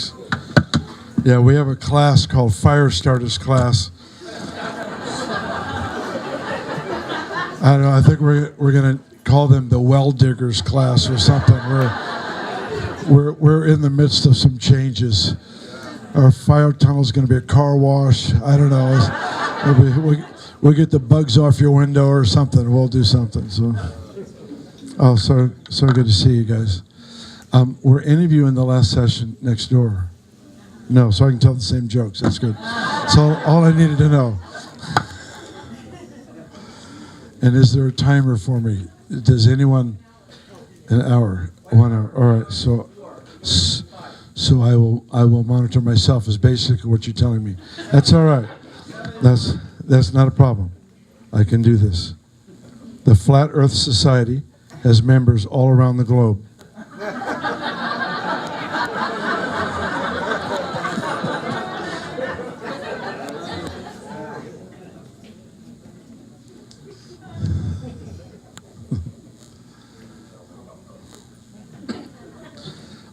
Thanks. Yeah, we have a class called Fire Starters class. I don't know. I think we're going to call them the Well Diggers class or something. We're in the midst of some changes. Our fire tunnel is going to be a car wash. I don't know. We'll get the bugs off your window or something. We'll do something. So good to see you guys. Were any of you in the last session next door? No, so I can tell the same jokes. That's good. So all I needed to know. And is there a timer for me? Does anyone? An hour, 1 hour. All right. So I will monitor myself. Is basically what you're telling me. That's all right. That's not a problem. I can do this. The Flat Earth Society has members all around the globe.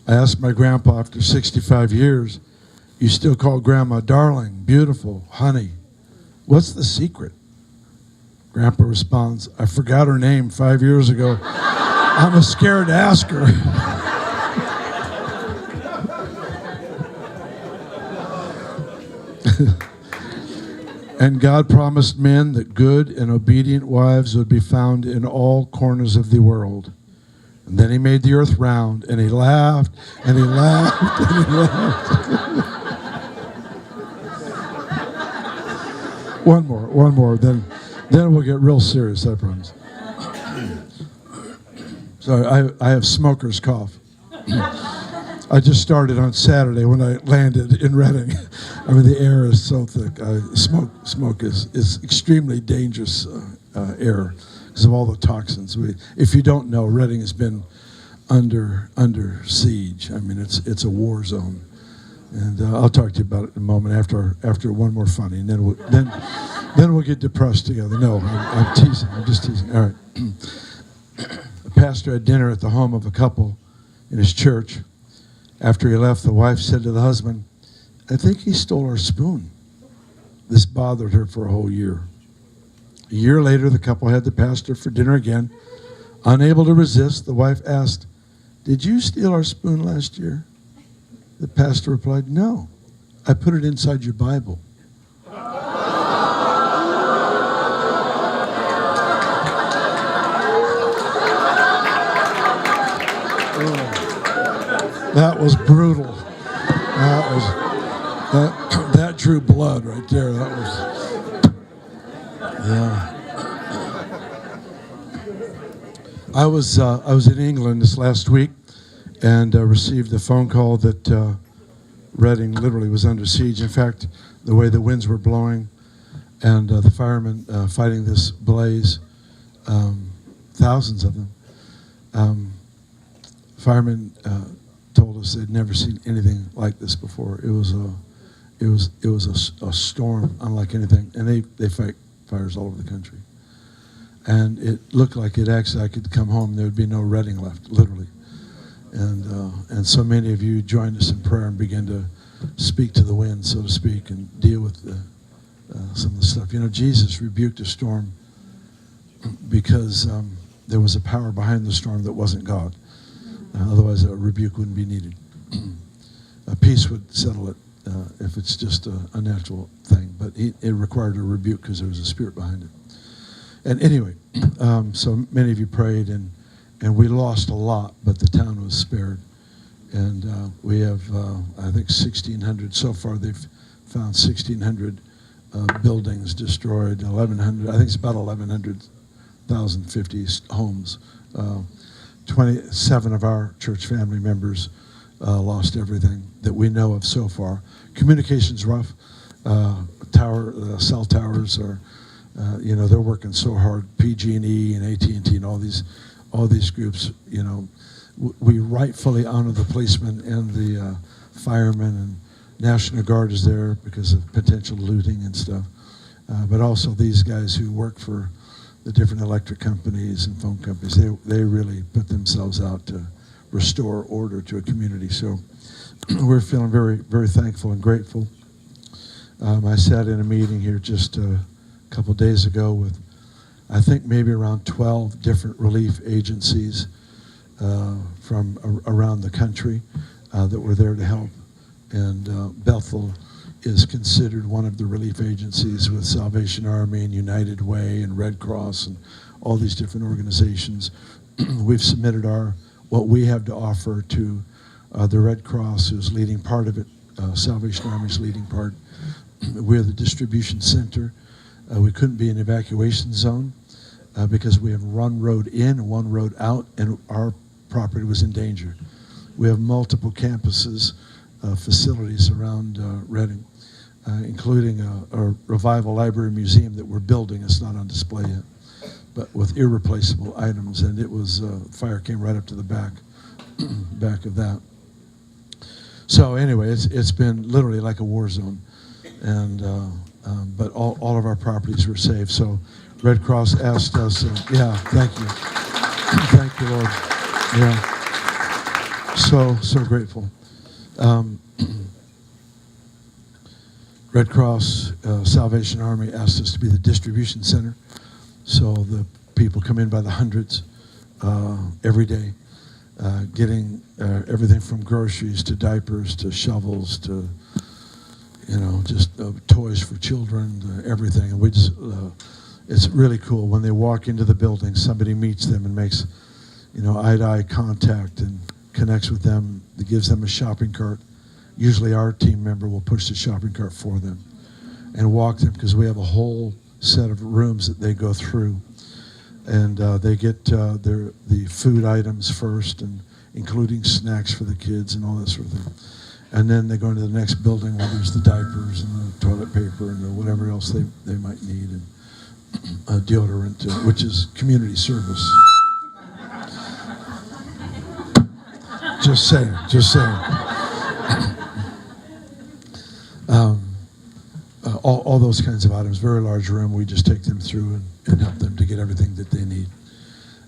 I asked my grandpa after 65 years, you still call grandma darling, beautiful, honey. What's the secret? Grandpa responds, I forgot her name 5 years ago. I'm scared to ask her. And God promised men that good and obedient wives would be found in all corners of the world. And then he made the earth round, and he laughed, and he laughed, and he laughed. One more, then we'll get real serious, I promise. Sorry, I have smoker's cough. I just started on Saturday when I landed in Redding. I mean, the air is so thick. Smoke is extremely dangerous air because of all the toxins. If you don't know, Redding has been under siege. I mean, it's a war zone. And I'll talk to you about it in a moment after one more funny, and then we'll get depressed together. No, I'm teasing. I'm just teasing. All right. A pastor had dinner at the home of a couple in his church. After he left, the wife said to the husband, I think he stole our spoon. This bothered her for a whole year. A year later, the couple had the pastor for dinner again. Unable to resist, the wife asked, did you steal our spoon last year? The pastor replied, no, I put it inside your Bible. That was brutal. That drew blood right there. That was, yeah. I was in England this last week and received a phone call that Reading literally was under siege. In fact, the way the winds were blowing and the firemen fighting this blaze, thousands of them, firemen told us they'd never seen anything like this before. It was a storm unlike anything, and they fight fires all over the country. And it looked like I could come home, there would be no Reading left, literally. And so many of you joined us in prayer and began to speak to the wind, so to speak, and deal with some of the stuff. You know, Jesus rebuked a storm because there was a power behind the storm that wasn't God. Otherwise, a rebuke wouldn't be needed. A peace would settle it if it's just a natural thing. But it required a rebuke because there was a spirit behind it. And anyway, so many of you prayed, and we lost a lot, but the town was spared. And we have, I think, 1,600. So far, they've found 1,600 buildings destroyed, 1,100. I think it's about 1,150 homes. 27 of our church family members lost everything that we know of so far. Communication's rough. Cell towers are, they're working so hard. PG&E and AT&T and all these groups. We rightfully honor the policemen and the firemen, and National Guard is there because of potential looting and stuff. But also these guys who work for the different electric companies and phone companies, they really put themselves out to restore order to a community. So we're feeling very, very thankful and grateful. I sat in a meeting here just a couple of days ago with, I think, maybe around 12 different relief agencies from around the country that were there to help. And Bethel is considered one of the relief agencies with Salvation Army and United Way and Red Cross and all these different organizations. We've submitted what we have to offer to the Red Cross, who's leading part of it. Salvation Army's leading part. We're the distribution center. We couldn't be an evacuation zone because we have one road in and one road out, and our property was in danger. We have multiple campuses, facilities around Redding, including a revival library museum that we're building. It's not on display yet, but with irreplaceable items, and it was, fire came right up to the back of that. So anyway, it's been literally like a war zone, and but all of our properties were saved. So Red Cross asked us, thank you. Thank you, Lord. Yeah, so grateful. Red Cross, Salvation Army asked us to be the distribution center, so the people come in by the hundreds every day, getting everything from groceries to diapers to shovels to, just toys for children, everything. And we just, it's really cool when they walk into the building, somebody meets them and makes, eye-to-eye contact and connects with them, that gives them a shopping cart. Usually our team member will push the shopping cart for them and walk them, because we have a whole set of rooms that they go through. And they get the food items first, and including snacks for the kids and all that sort of thing. And then they go into the next building where there's the diapers and the toilet paper and whatever else they might need, and deodorant, which is community service. Just saying. All those kinds of items, very large room. We just take them through and help them to get everything that they need.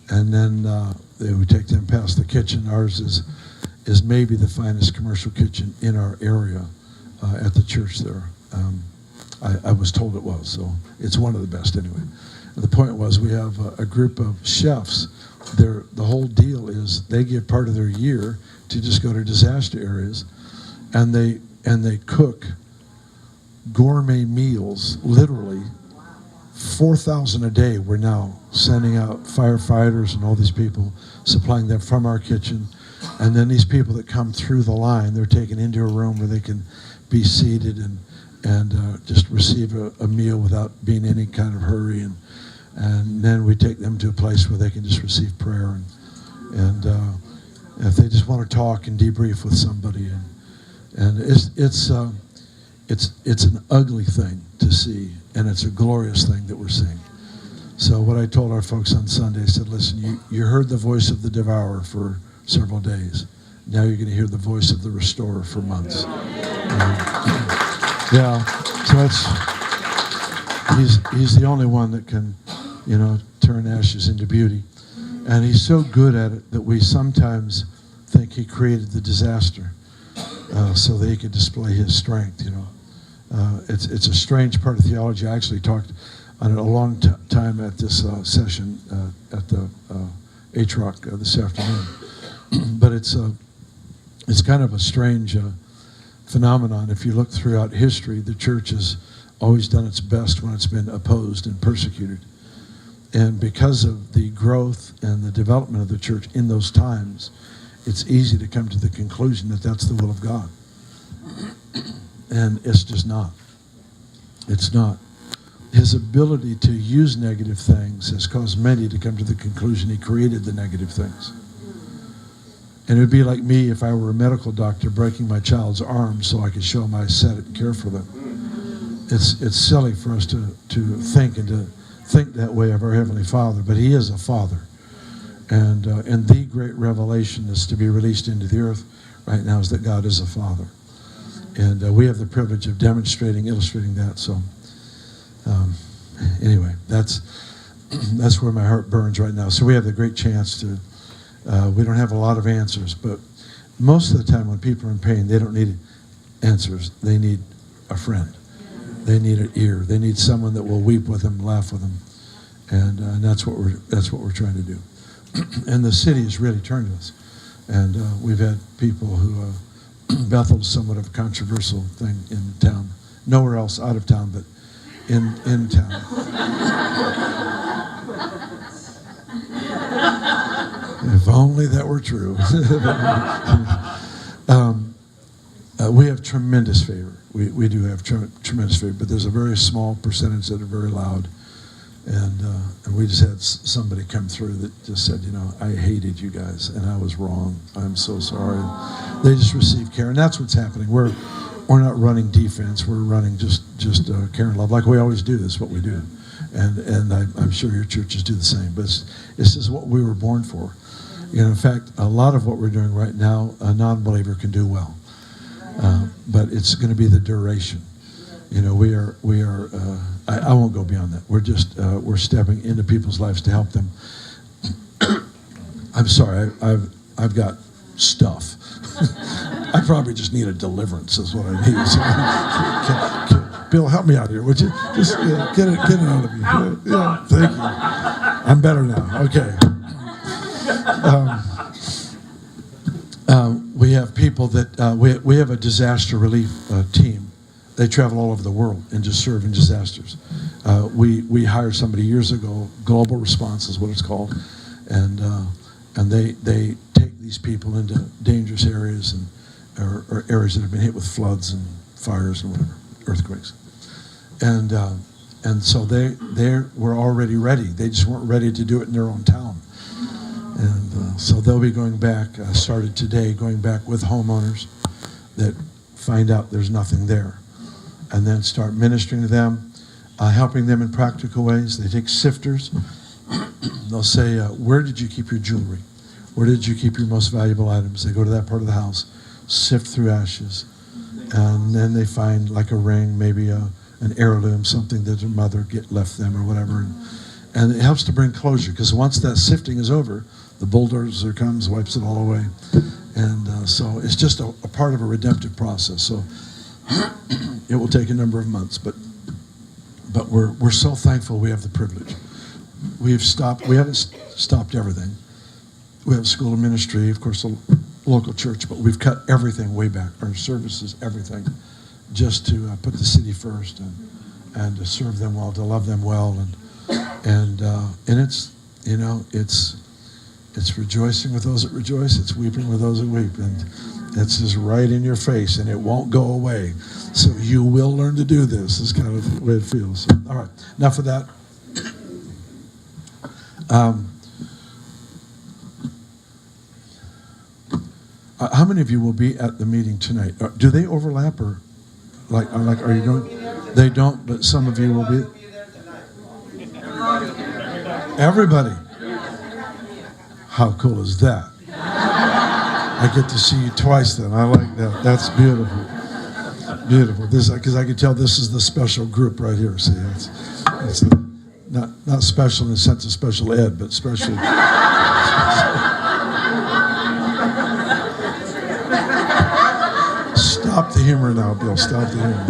And then we take them past the kitchen. Ours is maybe the finest commercial kitchen in our area at the church there. I was told it was, so it's one of the best anyway. And the point was, we have a group of chefs. The whole deal is they give part of their year to just go to disaster areas, and they cook gourmet meals, literally 4,000 a day. We're now sending out firefighters and all these people, supplying them from our kitchen. And then these people that come through the line, they're taken into a room where they can be seated and just receive a meal without being in any kind of hurry. And then we take them to a place where they can just receive prayer. And if they just want to talk and debrief with somebody. And it's an ugly thing to see, and it's a glorious thing that we're seeing. So what I told our folks on Sunday, I said, listen, you heard the voice of the devourer for several days. Now you're going to hear the voice of the restorer for months. So he's the only one that can, turn ashes into beauty. And he's so good at it that we sometimes think he created the disaster so that he could display his strength, It's a strange part of theology. I actually talked on it a long time at this session at the HROC this afternoon. But it's kind of a strange phenomenon. If you look throughout history, the church has always done its best when it's been opposed and persecuted. And because of the growth and the development of the church in those times, it's easy to come to the conclusion that that's the will of God. And it's just not. It's not. His ability to use negative things has caused many to come to the conclusion he created the negative things. And it would be like me if I were a medical doctor breaking my child's arm so I could show them I set it and care for them. It's silly for us to think that way of our Heavenly Father, but He is a Father. And the great revelation that's to be released into the earth right now is that God is a Father. And we have the privilege of illustrating that. So anyway, that's where my heart burns right now. So we have the great chance to, we don't have a lot of answers, but most of the time when people are in pain, they don't need answers. They need a friend. They need an ear. They need someone that will weep with them, laugh with them, and that's what we're trying to do. And the city has really turned to us, and we've had people who Bethel's somewhat of a controversial thing in town. Nowhere else out of town, but in town. If only that were true. We have tremendous favor. We do have tremendous favor, but there's a very small percentage that are very loud. And we just had somebody come through that just said, I hated you guys, and I was wrong. I'm so sorry. And they just receive care, and that's what's happening. We're not running defense. We're running just care and love, like we always do. That's what we do, and I'm sure your churches do the same. But it's just what we were born for. In fact, a lot of what we're doing right now, a non-believer can do well, but it's going to be the duration. We are. I won't go beyond that. We're stepping into people's lives to help them. I'm sorry. I've got stuff. I probably just need a deliverance. Is what I need. So, Bill, help me out here, would you? Just get it out of me. Yeah, thank you. I'm better now. Okay. We have people that we have a disaster relief team. They travel all over the world and just serve in disasters. We hired somebody years ago. Global Response is what it's called, and they take these people into dangerous areas or areas that have been hit with floods and fires and whatever, earthquakes, and so they were already ready. They just weren't ready to do it in their own town, and so they'll be going back. Started today, going back with homeowners that find out there's nothing there. And then start ministering to them, helping them in practical ways. They take sifters. They'll say, where did you keep your jewelry? Where did you keep your most valuable items? They go to that part of the house, sift through ashes, and then they find like a ring, maybe an heirloom, something that their mother left them or whatever. And it helps to bring closure, because once that sifting is over, the bulldozer comes, wipes it all away. And so it's just a part of a redemptive process. So it will take a number of months, but we're so thankful we have the privilege. We haven't stopped everything. We have a school of ministry, of course, a local church, but we've cut everything way back, our services, everything, just to put the city first and to serve them well, to love them well, and it's rejoicing with those that rejoice, it's weeping with those that weep, and it's just right in your face, and it won't go away. So you will learn to do this. Is kind of the way it feels. So, all right, enough of that. How many of you will be at the meeting tonight? Do they overlap, or are you going? They don't, but some of you will be. Everybody. How cool is that? I get to see you twice then. I like that. That's beautiful. Beautiful. Because I can tell this is the special group right here. See, it's not special in the sense of special ed, but special. Stop the humor now, Bill. Stop the humor.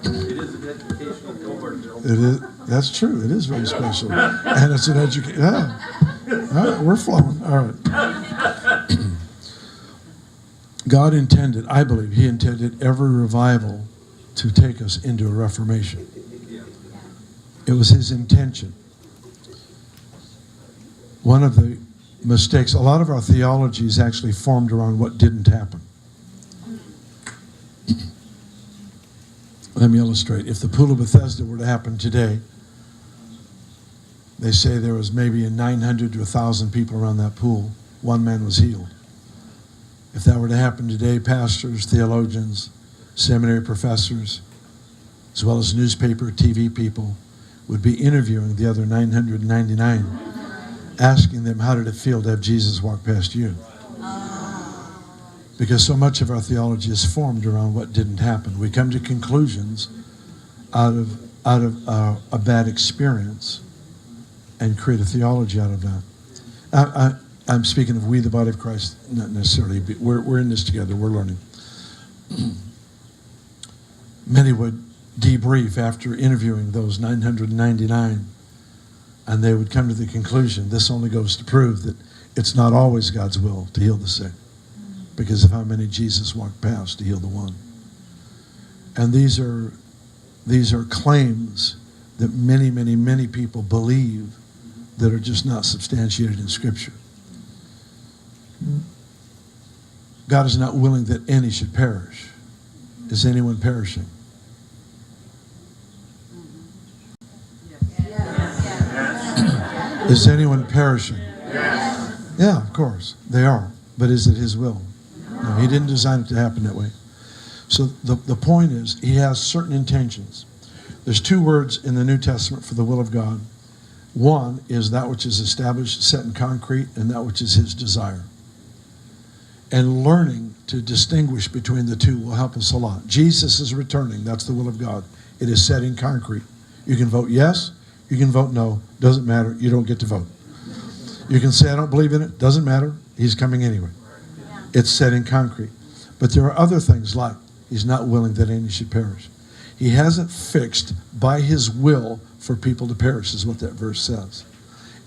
It is an educational cohort, Bill. It is. That's true. It is very special, and it's an education. Yeah. All right, we're flowing. All right. God intended, I believe, He intended every revival to take us into a reformation. It was His intention. One of the mistakes, a lot of our theology is actually formed around what didn't happen. Let me illustrate. If the Pool of Bethesda were to happen today, they say there was maybe 900 to 1,000 people around that pool. One man was healed. If that were to happen today, pastors, theologians, seminary professors, as well as newspaper, TV people, would be interviewing the other 999, asking them, how did it feel to have Jesus walk past you? Because so much of our theology is formed around what didn't happen. We come to conclusions out of a bad experience and create a theology out of that. I'm speaking of we, the body of Christ, not necessarily. We're in this together. We're learning. Many would debrief after interviewing those 999, and they would come to the conclusion, this only goes to prove that it's not always God's will to heal the sick, because of how many Jesus walked past to heal the one. And these are claims that many, many, many people believe that are just not substantiated in Scripture. God is not willing that any should perish. Is anyone perishing? Is anyone perishing? Yeah, of course, they are. But is it his will? No, he didn't design it to happen that way. So the point is, he has certain intentions. There's two words in the New Testament for the will of God. One is that which is established, set in concrete, and that which is his desire. And learning to distinguish between the two will help us a lot. Jesus is returning. That's the will of God. It is set in concrete. You can vote yes. You can vote no. Doesn't matter. You don't get to vote. You can say, I don't believe in it. Doesn't matter. He's coming anyway. It's set in concrete. But there are other things like he's not willing that any should perish. He hasn't fixed by his will for people to perish, is what that verse says.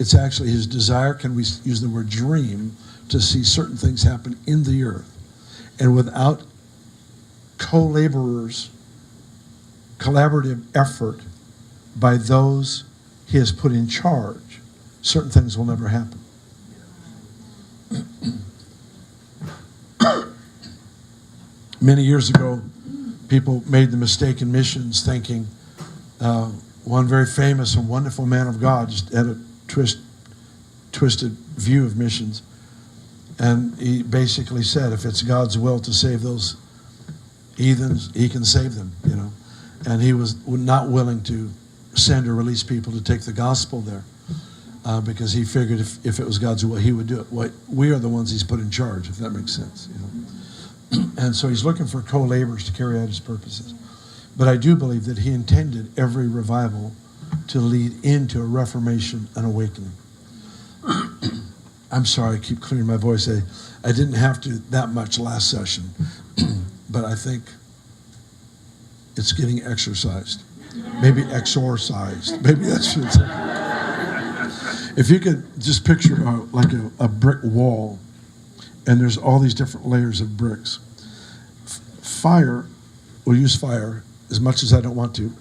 It's actually his desire, can we use the word dream, to see certain things happen in the earth. And without co-laborers, collaborative effort by those he has put in charge, certain things will never happen. Many years ago, people made the mistake in missions thinking one very famous and wonderful man of God just had a twisted view of missions. And he basically said, if it's God's will to save those heathens, he can save them, you know. And he was not willing to send or release people to take the gospel there because he figured if it was God's will, he would do it. We are the ones he's put in charge, if that makes sense, you know. And so he's looking for co-laborers to carry out his purposes. But I do believe that he intended every revival to lead into a reformation and awakening. I'm sorry, I keep clearing my voice. I didn't have to that much last session, but I think it's getting exercised. Maybe exorcised. Maybe that's what it's. If you could just picture like a brick wall, and there's all these different layers of bricks. Fire, we'll use fire as much as I don't want to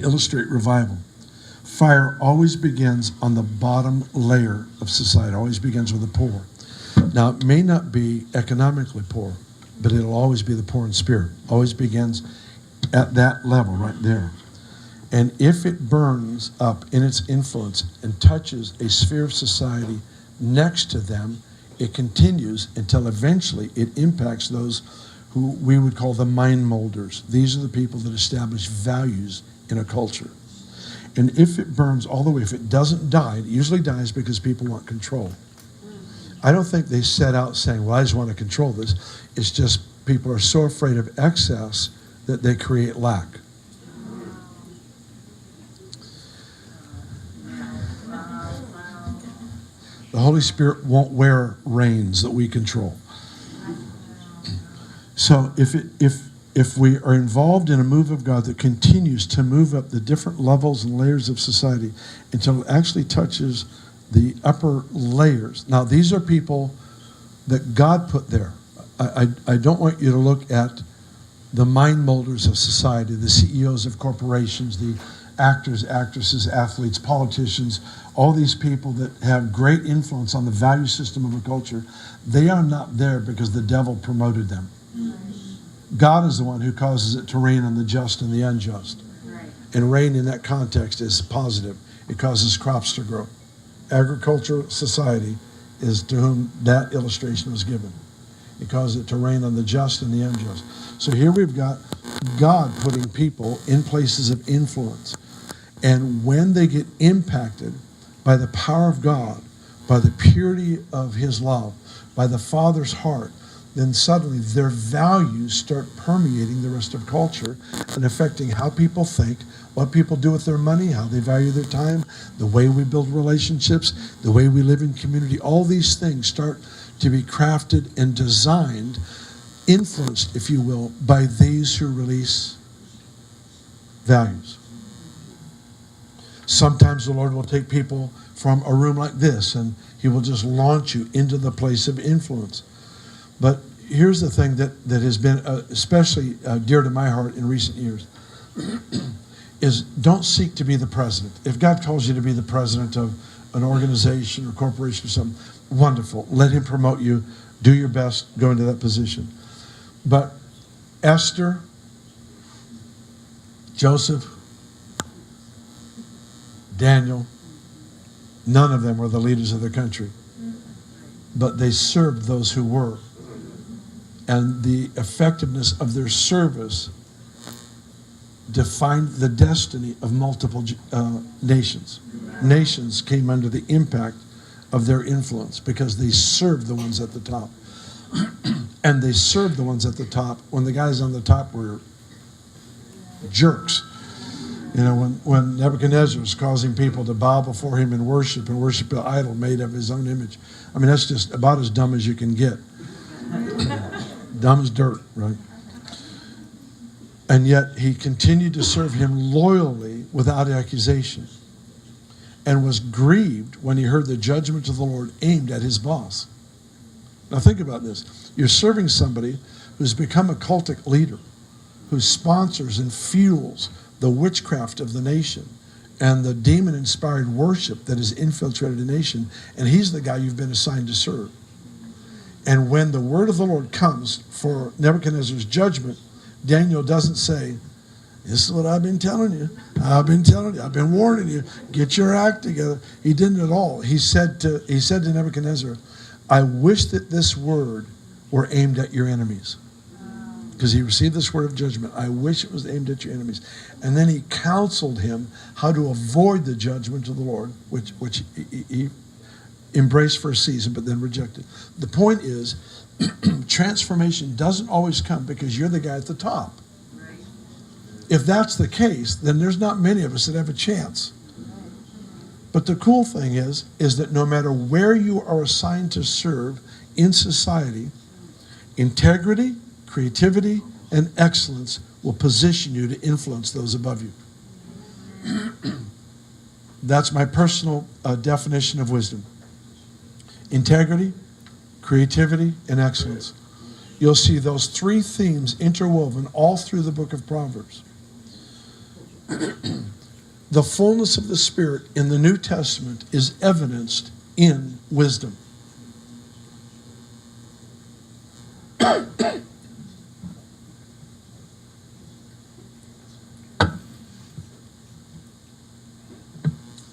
illustrate revival. Fire always begins on the bottom layer of society, always begins with the poor. Now, it may not be economically poor, but it'll always be the poor in spirit. Always begins at that level right there. And if it burns up in its influence and touches a sphere of society next to them, it continues until eventually it impacts those who we would call the mind molders. These are the people that establish values in a culture. And if it burns all the way, if it doesn't die, it usually dies because people want control. I don't think they set out saying, well, I just want to control this. It's just people are so afraid of excess that they create lack. The Holy Spirit won't wear reins that we control. So if we are involved in a move of God that continues to move up the different levels and layers of society until it actually touches the upper layers. Now, these are people that God put there. I don't want you to look at the mind molders of society, the CEOs of corporations, the actors, actresses, athletes, politicians, all these people that have great influence on the value system of a culture. They are not there because the devil promoted them. God is the one who causes it to rain on the just and the unjust. Right. And rain in that context is positive. It causes crops to grow. Agricultural society is to whom that illustration was given. It causes it to rain on the just and the unjust. So here we've got God putting people in places of influence. And when they get impacted by the power of God, by the purity of his love, by the Father's heart, then suddenly their values start permeating the rest of culture and affecting how people think, what people do with their money, how they value their time, the way we build relationships, the way we live in community. All these things start to be crafted and designed, influenced, if you will, by these who release values. Sometimes the Lord will take people from a room like this and he will just launch you into the place of influence. But here's the thing that has been especially dear to my heart in recent years is don't seek to be the president. If God calls you to be the president of an organization or corporation or something, wonderful. Let him promote you. Do your best. Go into that position. But Esther, Joseph, Daniel, none of them were the leaders of their country. But they served those who were. And the effectiveness of their service defined the destiny of multiple nations. Nations came under the impact of their influence because they served the ones at the top. And they served the ones at the top when the guys on the top were jerks. You know, when Nebuchadnezzar was causing people to bow before him and worship an idol made of his own image. I mean, that's just about as dumb as you can get. Dumb as dirt, right? And yet he continued to serve him loyally without accusation and was grieved when he heard the judgment of the Lord aimed at his boss. Now think about this. You're serving somebody who's become a cultic leader, who sponsors and fuels the witchcraft of the nation and the demon-inspired worship that has infiltrated the nation, and he's the guy you've been assigned to serve. And when the word of the Lord comes for Nebuchadnezzar's judgment, Daniel doesn't say, this is what I've been telling you. I've been warning you. Get your act together. He didn't at all. He said to Nebuchadnezzar, I wish that this word were aimed at your enemies. Because he received this word of judgment. I wish it was aimed at your enemies. And then he counseled him how to avoid the judgment of the Lord, which he embraced for a season, but then rejected. The point is, transformation doesn't always come because you're the guy at the top. Right. If that's the case, then there's not many of us that have a chance. But the cool thing is that no matter where you are assigned to serve in society, integrity, creativity, and excellence will position you to influence those above you. That's my personal definition of wisdom. Integrity, creativity, and excellence. You'll see those three themes interwoven all through the book of Proverbs. The fullness of the Spirit in the New Testament is evidenced in wisdom.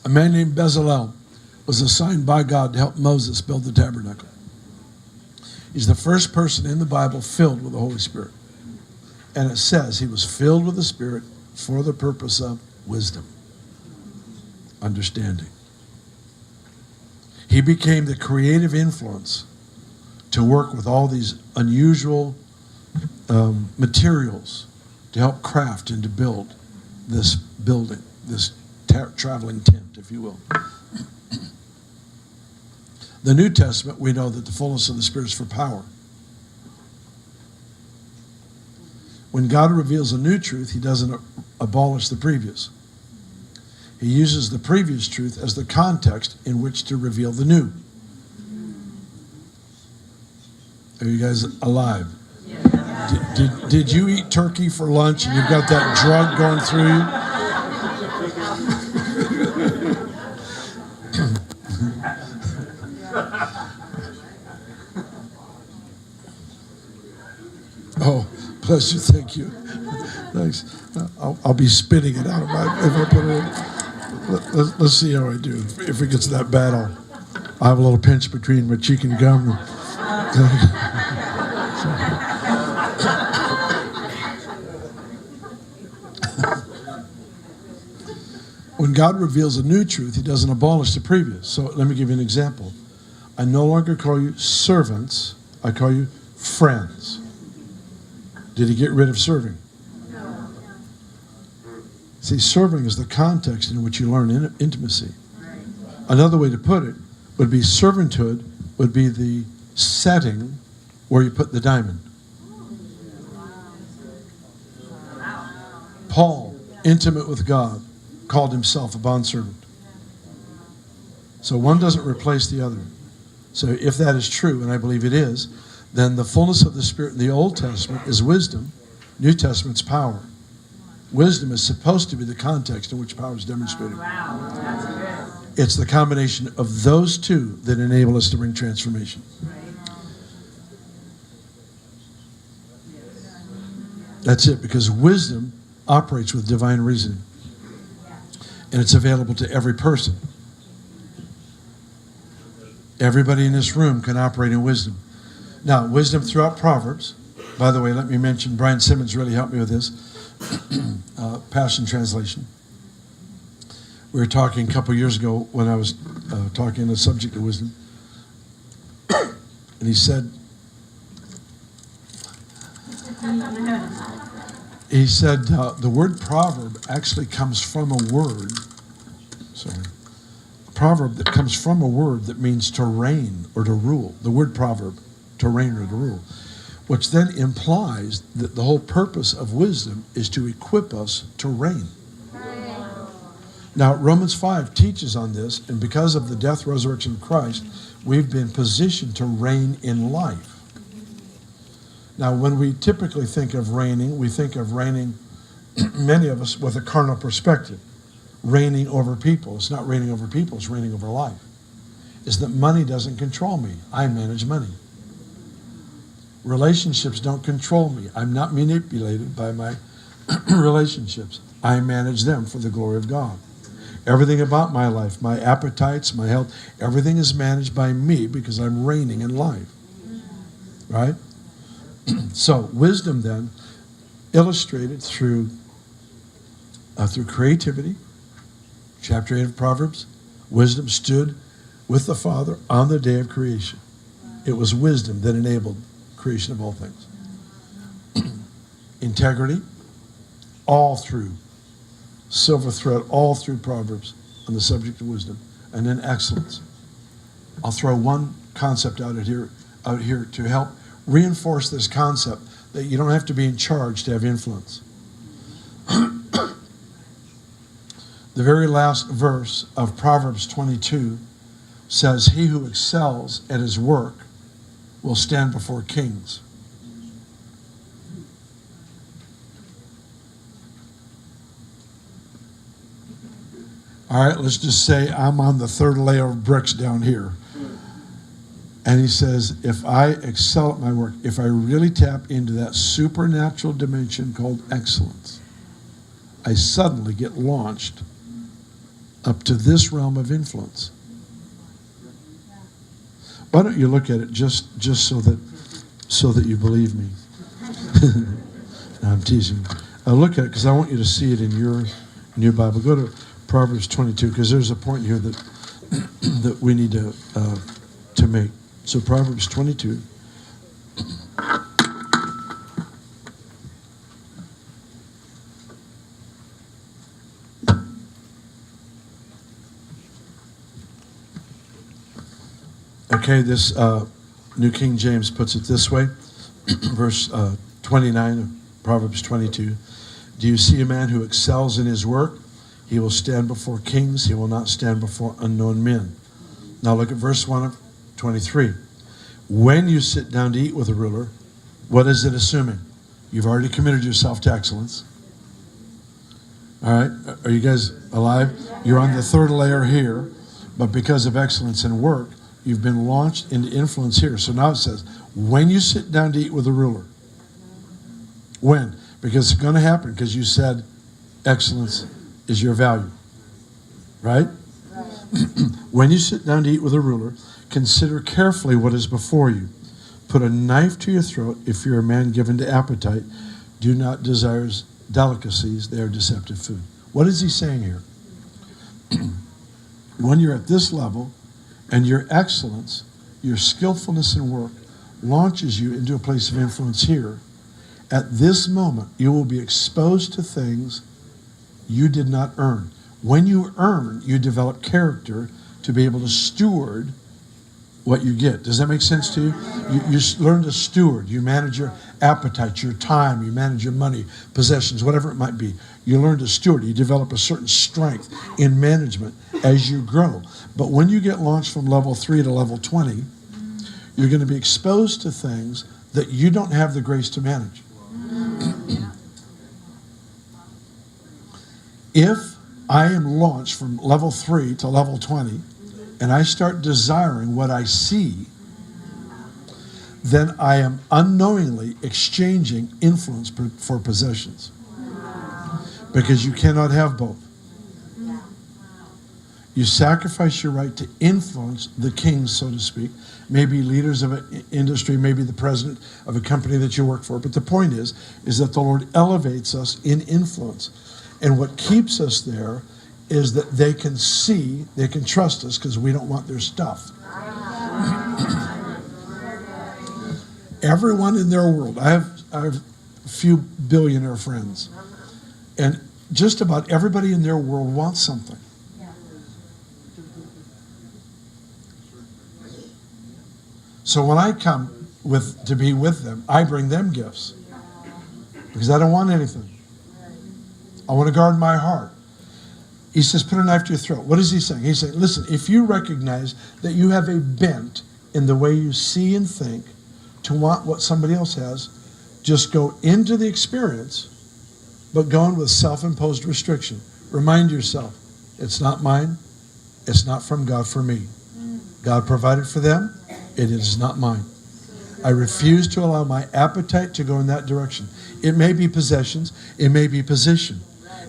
A man named Bezalel was assigned by God to help Moses build the tabernacle. He's the first person in the Bible filled with the Holy Spirit. And it says he was filled with the Spirit for the purpose of wisdom, understanding. He became the creative influence to work with all these unusual materials to help craft and to build this building, this traveling tent, if you will. The New Testament, we know that the fullness of the Spirit is for power. When God reveals a new truth, he doesn't abolish the previous. He uses the previous truth as the context in which to reveal the new. Are you guys alive? Yeah. Did you eat turkey for lunch and you've got that drug going through you? Oh, bless you, thank you. Thanks. I'll be spitting it out of my, if I put it in. Let's see how I do. If it gets that bad, I'll have a little pinch between my cheek and gum. When God reveals a new truth, he doesn't abolish the previous. So let me give you an example. I no longer call you servants, I call you friends. Did he get rid of serving? No. See, serving is the context in which you learn intimacy. Another way to put it would be servanthood would be the setting where you put the diamond. Paul, intimate with God, called himself a bondservant. So one doesn't replace the other. So if that is true, and I believe it is, then the fullness of the Spirit in the Old Testament is wisdom. New Testament's power. Wisdom is supposed to be the context in which power is demonstrated. Wow, that's good. It's the combination of those two that enable us to bring transformation. That's it, because wisdom operates with divine reasoning. And it's available to every person. Everybody in this room can operate in wisdom. Now, wisdom throughout Proverbs. By the way, let me mention, Brian Simmons really helped me with this. Passion Translation. We were talking a couple years ago when I was talking on the subject of wisdom. And he said, the word proverb actually comes from a word, proverb that comes from a word that means to reign or to rule. The word proverb, to reign or to rule. Which then implies that the whole purpose of wisdom is to equip us to reign. Now, Romans 5 teaches on this, and because of the death, resurrection of Christ, we've been positioned to reign in life. Now, when we typically think of reigning, we think of reigning, many of us, with a carnal perspective. Reigning over people. It's not reigning over people, it's reigning over life. It's that money doesn't control me. I manage money. Relationships don't control me. I'm not manipulated by my relationships. I manage them for the glory of God. Everything about my life, my appetites, my health, everything is managed by me because I'm reigning in life. Right? So, wisdom then, illustrated through creativity. Chapter 8 of Proverbs. Wisdom stood with the Father on the day of creation. It was wisdom that enabled creation of all things. Integrity, all through. Silver thread, all through Proverbs on the subject of wisdom. And then excellence. I'll throw one concept out here to help reinforce this concept that you don't have to be in charge to have influence. The very last verse of Proverbs 22 says, "He who excels at his work will stand before kings." All right, let's just say I'm on the third layer of bricks down here. And he says, if I excel at my work, if I really tap into that supernatural dimension called excellence, I suddenly get launched up to this realm of influence. Why don't you look at it just so that you believe me? No, I'm teasing. Look at it because I want you to see it in your Bible. Go to Proverbs 22 because there's a point here that that we need to make. So Proverbs 22. Okay, this New King James puts it this way, verse 29 of Proverbs 22. Do you see a man who excels in his work? He will stand before kings. He will not stand before unknown men. Now look at verse 1 of 23. When you sit down to eat with a ruler, what is it assuming? You've already committed yourself to excellence. All right, are you guys alive? You're on the third layer here, but because of excellence in work, you've been launched into influence here. So now it says, when you sit down to eat with a ruler. When? Because it's going to happen because you said excellence is your value. Right? When you sit down to eat with a ruler, consider carefully what is before you. Put a knife to your throat if you're a man given to appetite. Do not desire delicacies. They are deceptive food. What is he saying here? When you're at this level, and your excellence, your skillfulness in work, launches you into a place of influence here. At this moment, you will be exposed to things You did not earn. When you earn, you develop character to be able to steward what you get. Does that make sense to you? You learn to steward. You manage your appetite, your time, you manage your money, possessions, whatever it might be. You learn to steward. You develop a certain strength in management as you grow. But when you get launched from level 3 to level 20, you're going to be exposed to things that you don't have the grace to manage. If I am launched from level 3 to level 20, and I start desiring what I see, then I am unknowingly exchanging influence for possessions. Because you cannot have both. You sacrifice your right to influence the king, so to speak. Maybe leaders of an industry, maybe the president of a company that you work for. But the point is that the Lord elevates us in influence. And what keeps us there is that they can see, they can trust us because we don't want their stuff. Everyone in their world, I have a few billionaire friends, and just about everybody in their world wants something. So when I come to be with them, I bring them gifts because I don't want anything. I want to guard my heart. He says, put a knife to your throat. What is he saying? He's saying, listen, if you recognize that you have a bent in the way you see and think to want what somebody else has, just go into the experience, but go in with self-imposed restriction. Remind yourself, it's not mine. It's not from God for me. God provided for them. It is not mine. I refuse to allow my appetite to go in that direction. It may be possessions. It may be position.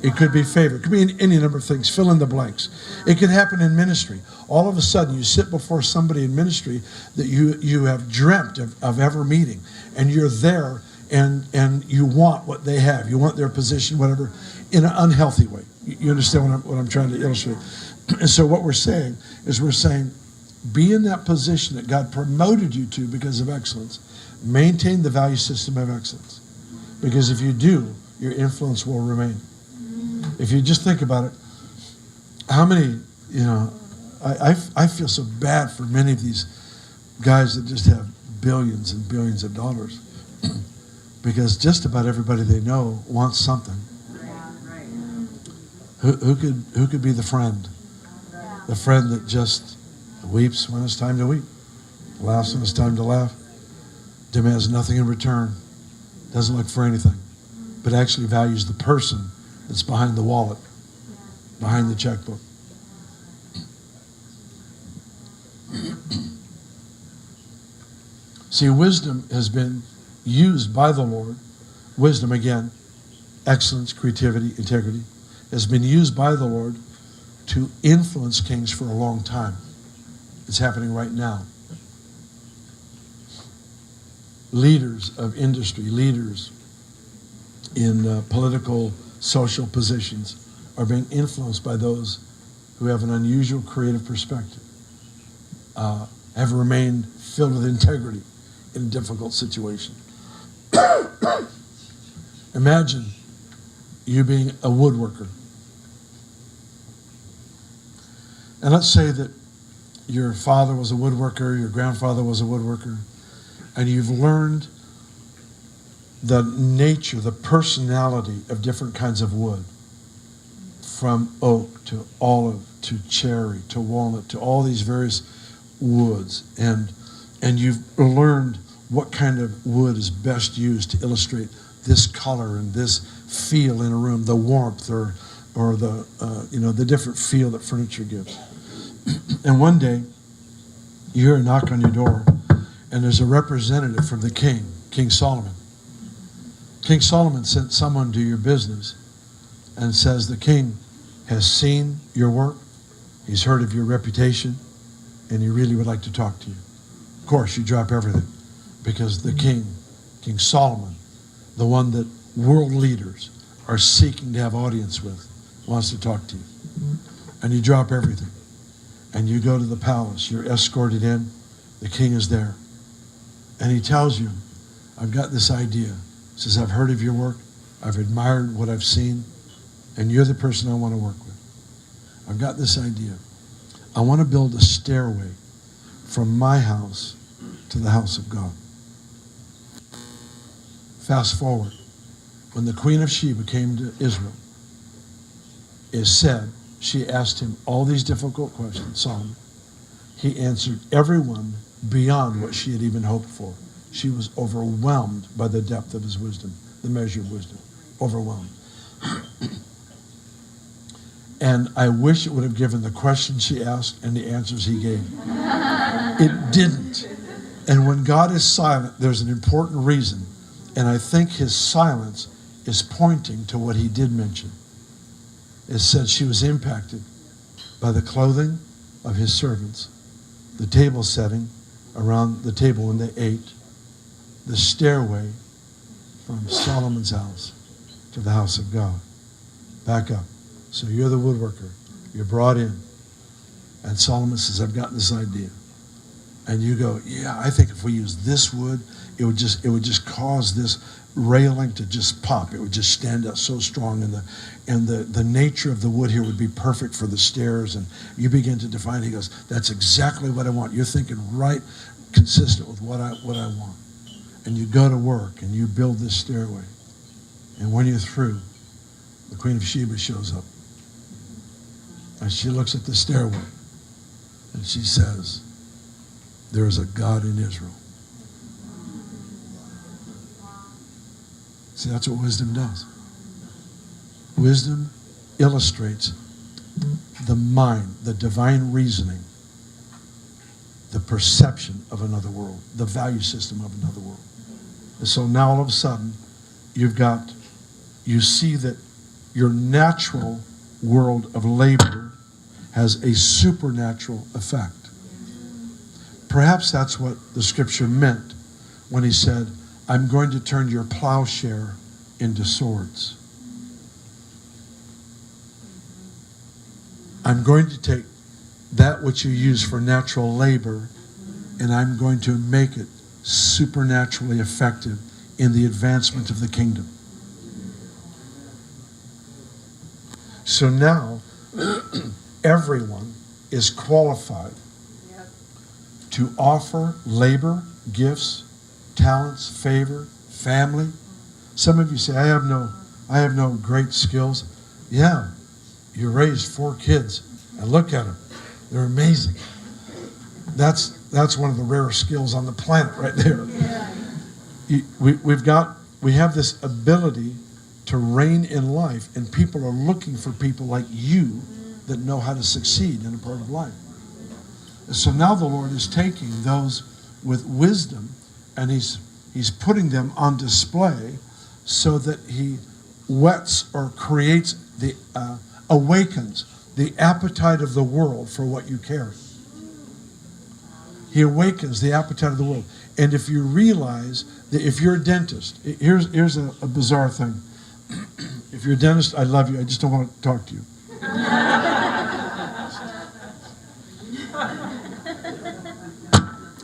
It could be favor. It could be any number of things. Fill in the blanks. It can happen in ministry. All of a sudden, you sit before somebody in ministry that you have dreamt of ever meeting, and you're there, and you want what they have. You want their position, whatever, in an unhealthy way. You understand what I'm trying to illustrate? And so what we're saying is be in that position that God promoted you to because of excellence. Maintain the value system of excellence. Because if you do, your influence will remain. If you just think about it, how many, I feel so bad for many of these guys that just have billions and billions of dollars because just about everybody they know wants something. Who could be the friend? The friend that just weeps when it's time to weep, laughs when it's time to laugh, demands nothing in return, doesn't look for anything, but actually values the person that's behind the wallet, behind the checkbook. See, wisdom has been used by the Lord. Wisdom, again, excellence, creativity, integrity, has been used by the Lord to influence kings for a long time. It's happening right now. Leaders of industry, leaders in political, social positions are being influenced by those who have an unusual creative perspective, have remained filled with integrity in a difficult situation. Imagine you being a woodworker. And let's say that your father was a woodworker, your grandfather was a woodworker, and you've learned the nature, the personality of different kinds of wood, from oak to olive to cherry to walnut to all these various woods, and you've learned what kind of wood is best used to illustrate this color and this feel in a room, the warmth or the different feel that furniture gives. And one day, you hear a knock on your door, and there's a representative from the king, King Solomon. King Solomon sent someone to your business and says the king has seen your work, he's heard of your reputation, and he really would like to talk to you. Of course, you drop everything because the king, King Solomon, the one that world leaders are seeking to have audience with, wants to talk to you. And you drop everything. And you go to the palace. You're escorted in. The king is there. And he tells you, I've got this idea. He says, I've heard of your work. I've admired what I've seen. and you're the person I want to work with. I've got this idea. I want to build a stairway from my house to the house of God. Fast forward. When the Queen of Sheba came to Israel, it said she asked him all these difficult questions, Solomon. He answered every one beyond what she had even hoped for. She was overwhelmed by the depth of his wisdom, the measure of wisdom. Overwhelmed. And I wish it would have given the questions she asked and the answers he gave. It didn't. And when God is silent, there's an important reason. And I think his silence is pointing to what he did mention. It said she was impacted by the clothing of his servants, the table setting around the table when they ate, the stairway from Solomon's house to the house of God. Back up. So you're the woodworker. You're brought in. And Solomon says, I've got this idea. And you go, yeah, I think if we use this wood, it would just cause this railing to just pop. It would just stand out so strong, and the nature of the wood here would be perfect for the stairs. And you begin to define. He goes, that's exactly what I want. You're thinking right, consistent with what I want. And you go to work and you build this stairway. And when you're through, the Queen of Sheba shows up. And she looks at the stairway and she says, there is a God in Israel. See, that's what wisdom does. Wisdom illustrates the mind, the divine reasoning, the perception of another world, the value system of another world. And so now all of a sudden, you see that your natural world of labor has a supernatural effect. Perhaps that's what the scripture meant when he said, I'm going to turn your plowshare into swords. I'm going to take that which you use for natural labor and I'm going to make it supernaturally effective in the advancement of the kingdom. So now, everyone is qualified to offer labor, gifts, talents, favor, family. Some of you say, I have no great skills. Yeah, you raised 4 kids, and look at them. They're amazing. That's one of the rarest skills on the planet right there. We have this ability to reign in life, and people are looking for people like you that know how to succeed in a part of life. So now the Lord is taking those with wisdom and he's putting them on display so that he whets or creates awakens the appetite of the world for what you carry. He awakens the appetite of the world. And if you realize that if you're a dentist, here's a bizarre thing. If you're a dentist, I love you. I just don't want to talk to you.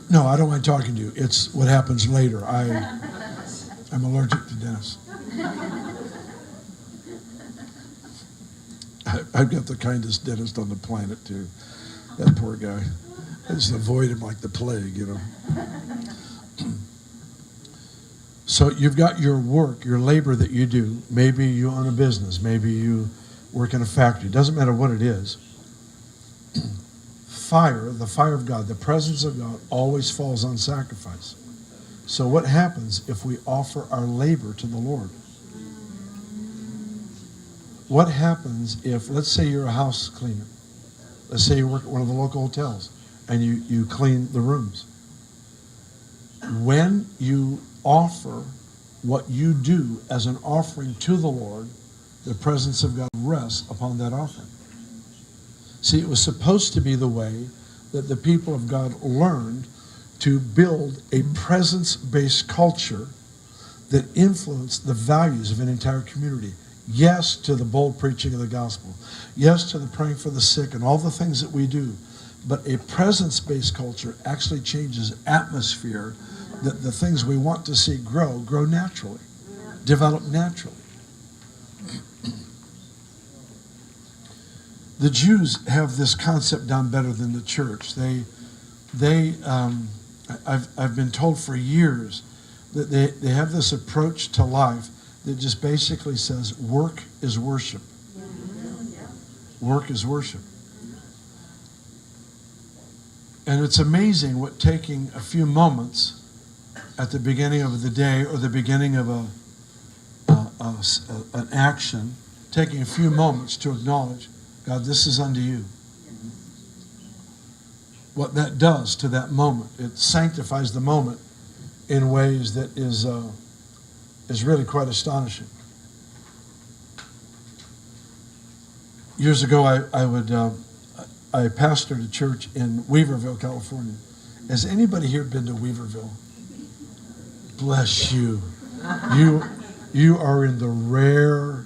No, I don't mind talking to you. It's what happens later. I'm allergic to dentists. I've got the kindest dentist on the planet, too. That poor guy. I just avoid him like the plague, you know. So you've got your work, your labor that you do. Maybe you own a business. Maybe you work in a factory. It doesn't matter what it is. Fire, the fire of God, the presence of God always falls on sacrifice. So what happens if we offer our labor to the Lord? What happens if, let's say you're a house cleaner. Let's say you work at one of the local hotels and you clean the rooms. When you offer what you do as an offering to the Lord, the presence of God rests upon that offering. See, it was supposed to be the way that the people of God learned to build a presence-based culture that influenced the values of an entire community. Yes to the bold preaching of the gospel. Yes to the praying for the sick and all the things that we do. But a presence-based culture actually changes atmosphere, that the things we want to see grow naturally, develop naturally. the Jews have this concept down better than the church. I've been told for years that they have this approach to life that just basically says work is worship. Work is worship. And it's amazing what taking a few moments at the beginning of the day or the beginning of an action, taking a few moments to acknowledge, God, this is unto you. What that does to that moment, it sanctifies the moment in ways that is really quite astonishing. Years ago, I pastored a church in Weaverville, California. Has anybody here been to Weaverville? Bless you. You are in the rare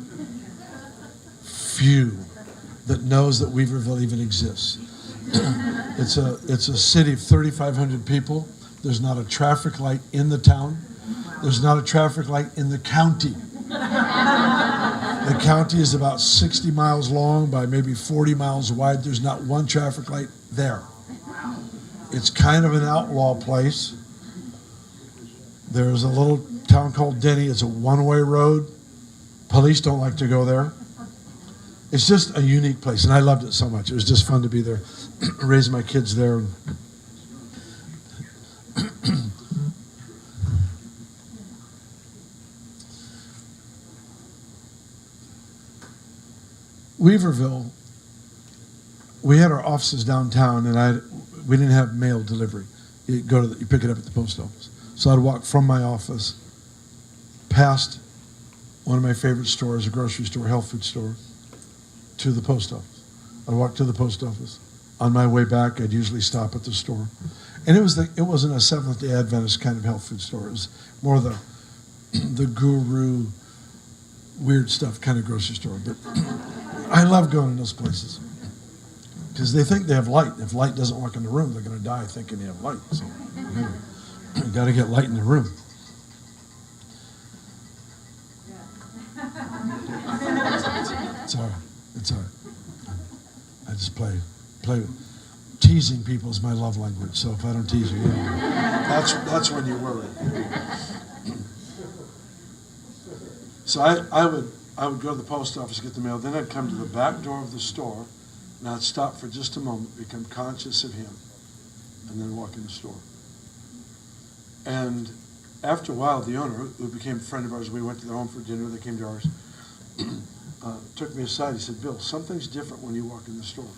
few that knows that Weaverville even exists. It's a city of 3,500 people. There's not a traffic light in the town. There's not a traffic light in the county. The county is about 60 miles long by maybe 40 miles wide. There's not one traffic light there. It's kind of an outlaw place. There's a little town called Denny. It's a one-way road. Police don't like to go there. It's just a unique place, and I loved it so much. It was just fun to be there, raise my kids there. Weaverville, we had our offices downtown, and we didn't have mail delivery. You pick it up at the post office. So I'd walk from my office past one of my favorite stores, a grocery store, health food store, to the post office. I'd walk to the post office. On my way back, I'd usually stop at the store. And it wasn't a Seventh-day Adventist kind of health food store. It was more the guru, weird stuff kind of grocery store. But I love going to those places because they think they have light. If light doesn't walk in the room, they're going to die thinking they have light. So anyway, you got to get light in the room. It's all right. It's all right. I just play. Teasing people is my love language. So if I don't tease you, that's when you worry. So I would go to the post office, get the mail. Then I'd come to the back door of the store, and I'd stop for just a moment, become conscious of him, and then walk in the store. And after a while, the owner, who became a friend of ours, we went to their home for dinner. They came to ours. Took me aside. He said, "Bill, something's different when you walk in the store."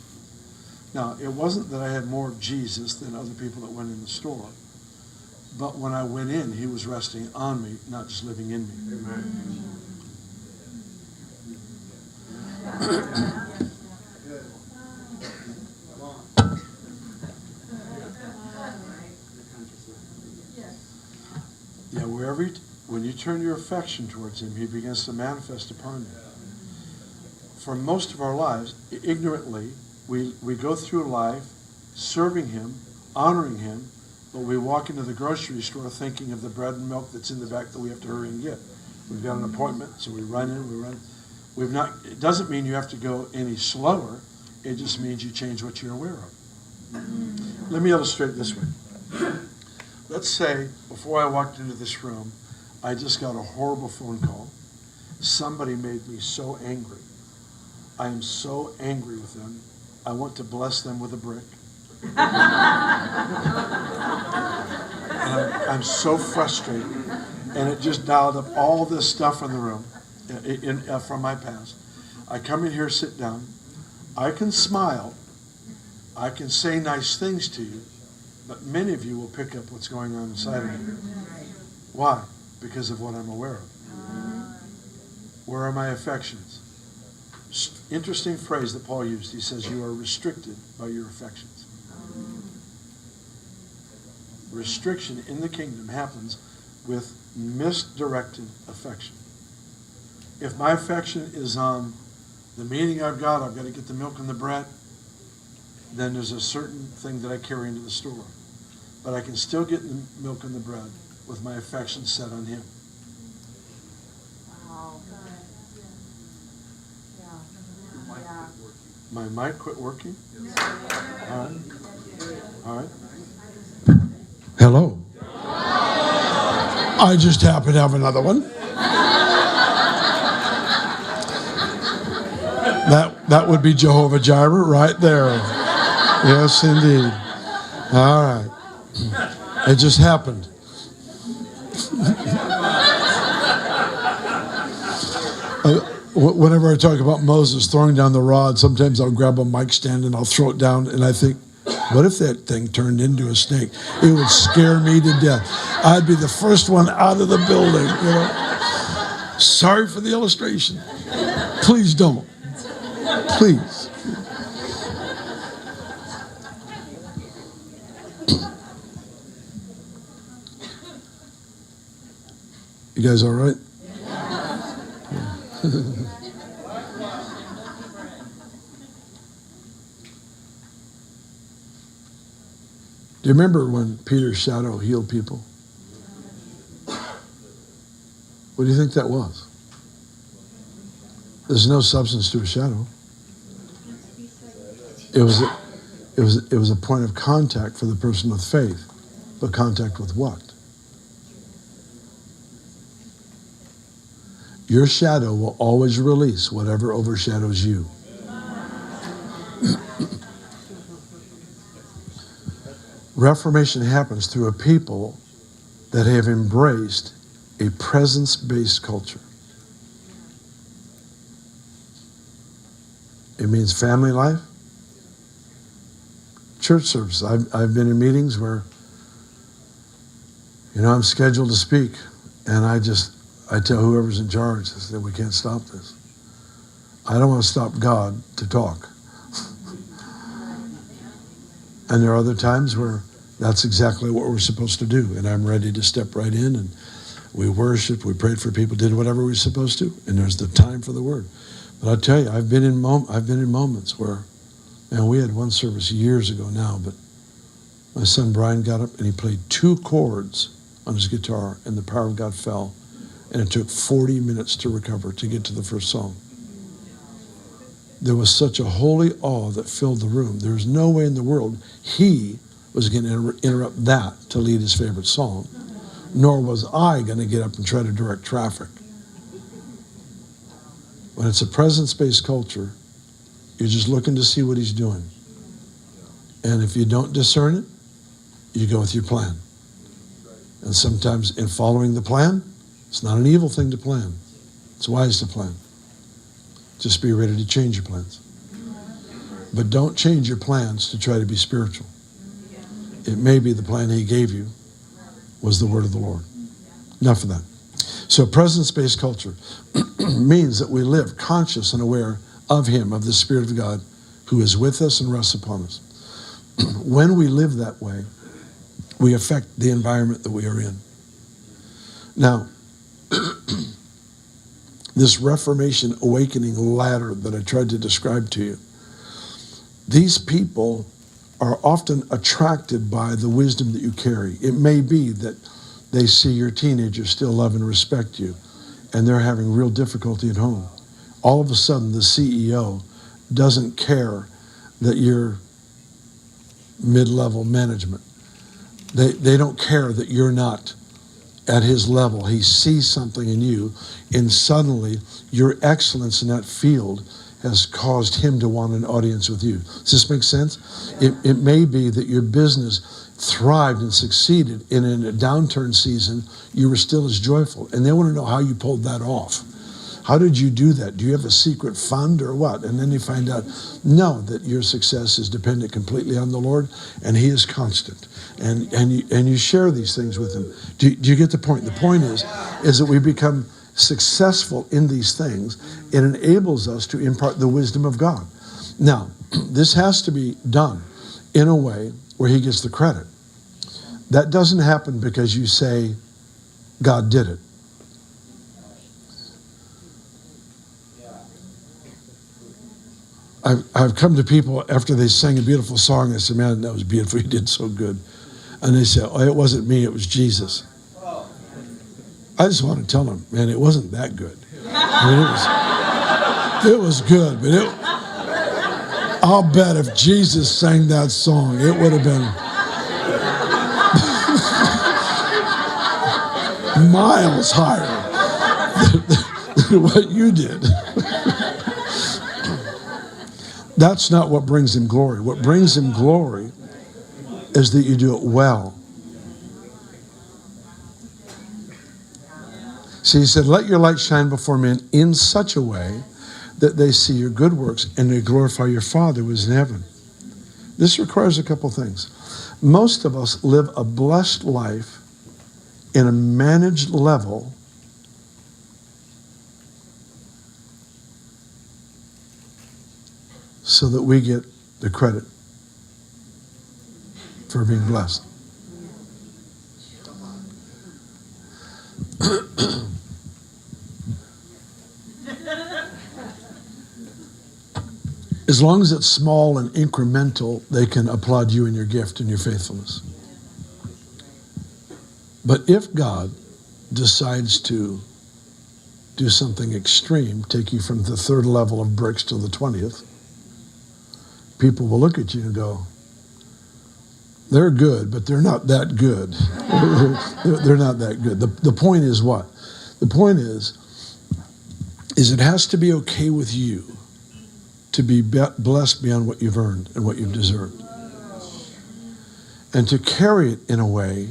Now, it wasn't that I had more of Jesus than other people that went in the store, but when I went in, he was resting on me, not just living in me. Amen. Yeah, when you turn your affection towards him, he begins to manifest upon you. For most of our lives, ignorantly, we go through life serving him, honoring him, but we walk into the grocery store thinking of the bread and milk that's in the back that we have to hurry and get. We've got an appointment, so we run in. It doesn't mean you have to go any slower. It just means you change what you're aware of. Let me illustrate this way. Let's say before I walked into this room, I just got a horrible phone call. Somebody made me so angry. I am so angry with them. I want to bless them with a brick. I'm so frustrated. And it just dialed up all this stuff in the room from my past. I come in here, sit down. I can smile. I can say nice things to you. But many of you will pick up what's going on inside of me. Why? Because of what I'm aware of. Where are my affections? Interesting phrase that Paul used. He says, you are restricted by your affections. Restriction in the kingdom happens with misdirected affection. If my affection is on the meeting I've got to get the milk and the bread, then there's a certain thing that I carry into the store. But I can still get the milk and the bread with my affection set on him. Wow. My mic quit working? All right. All right. Hello. I just happen to have another one. That would be Jehovah Jireh right there. Yes, indeed. All right. It just happened. Whenever I talk about Moses throwing down the rod, sometimes I'll grab a mic stand and I'll throw it down, and I think, what if that thing turned into a snake? It would scare me to death. I'd be the first one out of the building, you know. Sorry for the illustration. Please don't. Please. You guys all right? Do you remember when Peter's shadow healed people? What do you think that was? There's no substance to a shadow. It was a point of contact for the person with faith, but contact with what? Your shadow will always release whatever overshadows you. Reformation happens through a people that have embraced a presence-based culture. It means family life, church service. I've been in meetings where, I'm scheduled to speak, and I tell whoever's in charge, I said, we can't stop this. I don't want to stop God to talk. And there are other times where that's exactly what we're supposed to do. And I'm ready to step right in, and we worshiped, we prayed for people, did whatever we were supposed to. And there's the time for the word. But I tell you, I've been in moments where, we had one service years ago now, but my son Brian got up and he played 2 chords on his guitar, and the power of God fell. And it took 40 minutes to recover to get to the first song. There was such a holy awe that filled the room. There was no way in the world he was going to interrupt that to lead his favorite song, nor was I going to get up and try to direct traffic. When it's a presence-based culture, you're just looking to see what he's doing. And if you don't discern it, you go with your plan. And sometimes in following the plan, it's not an evil thing to plan. It's wise to plan. Just be ready to change your plans. But don't change your plans to try to be spiritual. It may be the plan he gave you was the word of the Lord. Enough of that. So presence-based culture means that we live conscious and aware of him, of the Spirit of God, who is with us and rests upon us. When we live that way, we affect the environment that we are in. Now, this Reformation awakening ladder that I tried to describe to you, these people are often attracted by the wisdom that you carry. It may be that they see your teenagers still love and respect you, and they're having real difficulty at home. All of a sudden, the CEO doesn't care that you're mid-level management. They don't care that you're not at his level. He sees something in you, and suddenly your excellence in that field has caused him to want an audience with you. Does this make sense? It may be that your business thrived and succeeded, and in a downturn season, you were still as joyful. And they want to know how you pulled that off. How did you do that? Do you have a secret fund or what? And then you find out, no, that your success is dependent completely on the Lord, and he is constant. And you share these things with him. Do you get the point? The point is that we become successful in these things. It enables us to impart the wisdom of God. Now, this has to be done in a way where he gets the credit. That doesn't happen because you say, God did it. I've come to people after they sang a beautiful song. I said, man, that was beautiful. You did so good. And they said, oh, it wasn't me. It was Jesus. I just want to tell them, man, it wasn't that good. I mean, it was good, but I'll bet if Jesus sang that song, it would have been miles higher than what you did. That's not what brings him glory. What brings him glory is that you do it well. See, he said, let your light shine before men in such a way that they see your good works and they glorify your Father who is in heaven. This requires a couple things. Most of us live a blessed life in a managed level so that we get the credit for being blessed. As long as it's small and incremental, they can applaud you and your gift and your faithfulness. But if God decides to do something extreme, take you from the third level of bricks to the 20th, people will look at you and go, they're good, but they're not that good. They're not that good. The point is what? The point is it has to be okay with you to be blessed beyond what you've earned and what you've deserved. And to carry it in a way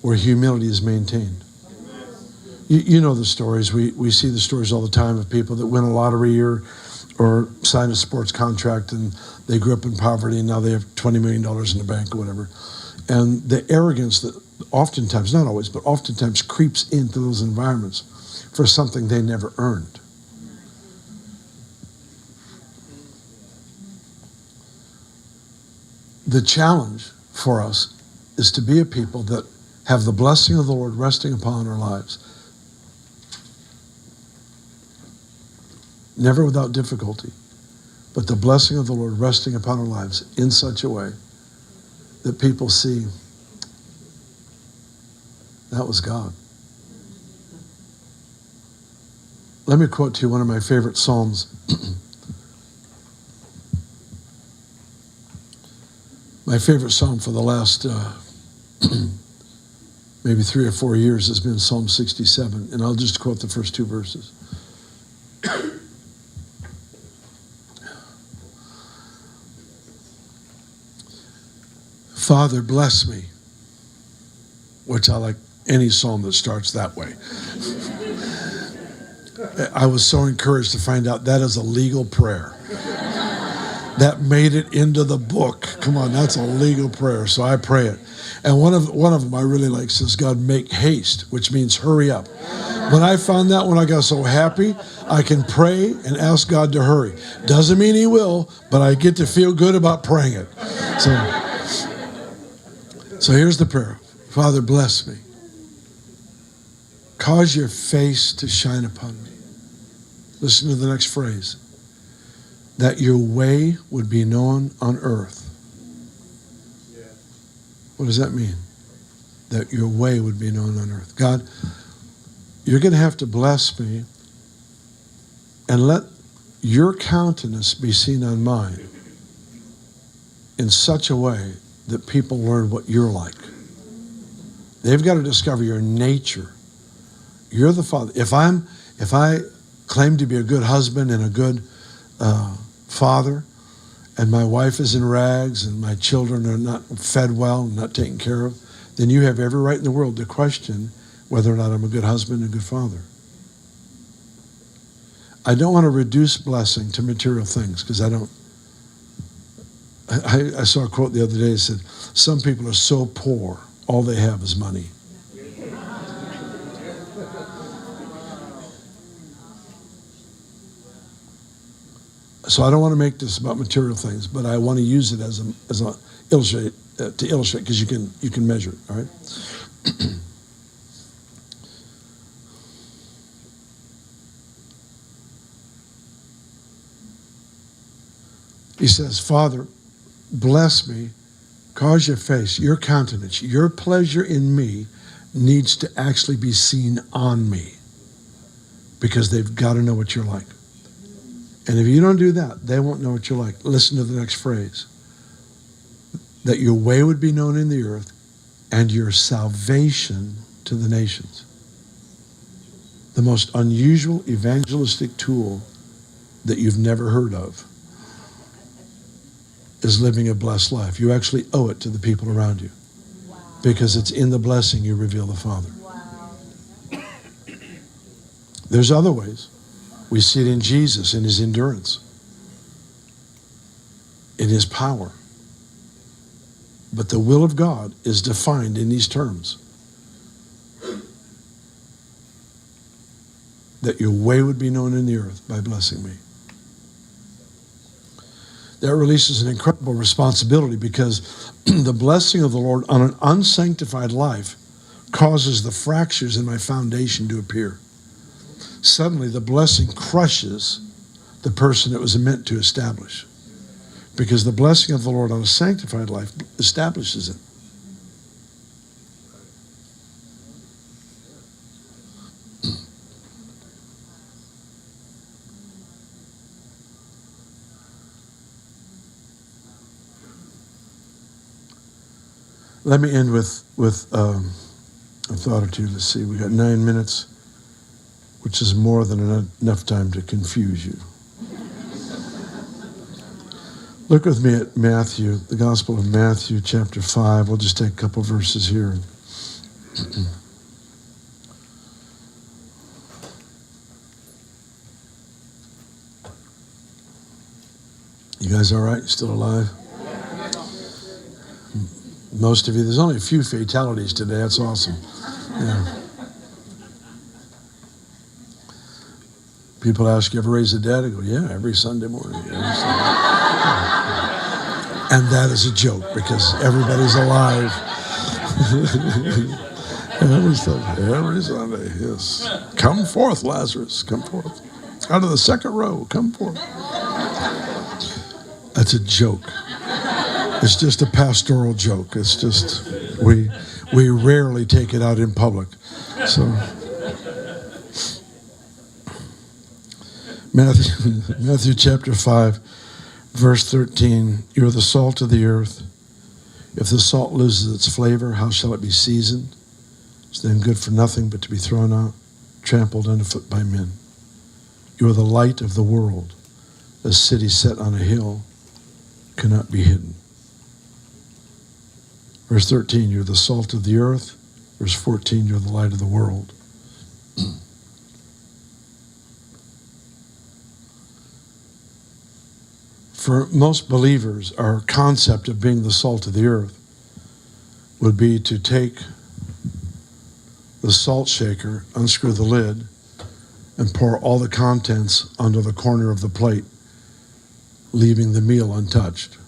where humility is maintained. You know the stories. We see the stories all the time of people that win a lottery or sign a sports contract and they grew up in poverty and now they have $20 million in the bank or whatever. And the arrogance that oftentimes, not always, but oftentimes creeps into those environments for something they never earned. The challenge for us is to be a people that have the blessing of the Lord resting upon our lives. Never without difficulty, but the blessing of the Lord resting upon our lives in such a way that people see that was God. Let me quote to you one of my favorite Psalms. My favorite Psalm for the last maybe 3 or 4 years has been Psalm 67, and I'll just quote the first 2 verses. Father, bless me, which I like any psalm that starts that way. I was so encouraged to find out that is a legal prayer. That made it into the book. Come on, that's a legal prayer, so I pray it. And one of them I really like says, God, make haste, which means hurry up. When I found that one, I got so happy. I can pray and ask God to hurry. Doesn't mean he will, but I get to feel good about praying it. So here's the prayer. Father, bless me. Cause your face to shine upon me. Listen to the next phrase. That your way would be known on earth. What does that mean? That your way would be known on earth. God, you're going to have to bless me and let your countenance be seen on mine in such a way that people learn what you're like. They've got to discover your nature. You're the Father. If I claim to be a good husband and a good father, and my wife is in rags, and my children are not fed well and not taken care of, then you have every right in the world to question whether or not I'm a good husband and a good father. I don't want to reduce blessing to material things, because I don't. I saw a quote the other day that said, some people are so poor, all they have is money. So I don't want to make this about material things, but I want to use it as a illustrate to illustrate, because you can measure it. All right. He says, Father, bless me, cause your face, your countenance, your pleasure in me needs to actually be seen on me, because they've got to know what you're like. And if you don't do that, they won't know what you're like. Listen to the next phrase. That your way would be known in the earth and your salvation to the nations. The most unusual evangelistic tool that you've never heard of is living a blessed life. You actually owe it to the people around you. Wow. Because it's in the blessing you reveal the Father. Wow. There's other ways. We see it in Jesus, in his endurance, in his power. But the will of God is defined in these terms. That your way would be known in the earth by blessing me. That releases an incredible responsibility because the blessing of the Lord on an unsanctified life causes the fractures in my foundation to appear. Suddenly the blessing crushes the person it was meant to establish. Because the blessing of the Lord on a sanctified life establishes it. Let me end with a thought or two. Let's see, we got 9 minutes, which is more than enough time to confuse you. Look with me at Matthew, the Gospel of Matthew, chapter 5. We'll just take a couple verses here. You guys all right? Still alive? Most of you, there's only a few fatalities today. That's awesome. Yeah. People ask, you ever raise the dead? I go, yeah, every Sunday morning. Every Sunday. And that is a joke because everybody's alive. every Sunday, yes. Come forth, Lazarus, come forth. Out of the second row, come forth. That's a joke. It's just a pastoral joke. It's just, we rarely take it out in public. So, Matthew chapter 5, verse 13, you're the salt of the earth. If the salt loses its flavor, how shall it be seasoned? It's then good for nothing but to be thrown out, trampled underfoot by men. You are the light of the world. A city set on a hill cannot be hidden. Verse 13, you're the salt of the earth. Verse 14, you're the light of the world. For most believers, our concept of being the salt of the earth would be to take the salt shaker, unscrew the lid, and pour all the contents onto the corner of the plate, leaving the meal untouched.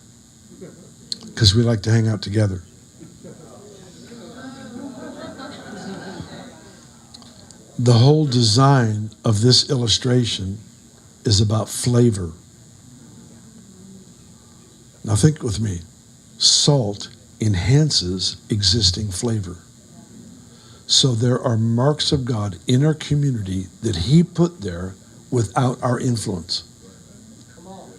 Because we like to hang out together. The whole design of this illustration is about flavor. Now think with me. Salt enhances existing flavor. So there are marks of God in our community that he put there without our influence. Come on.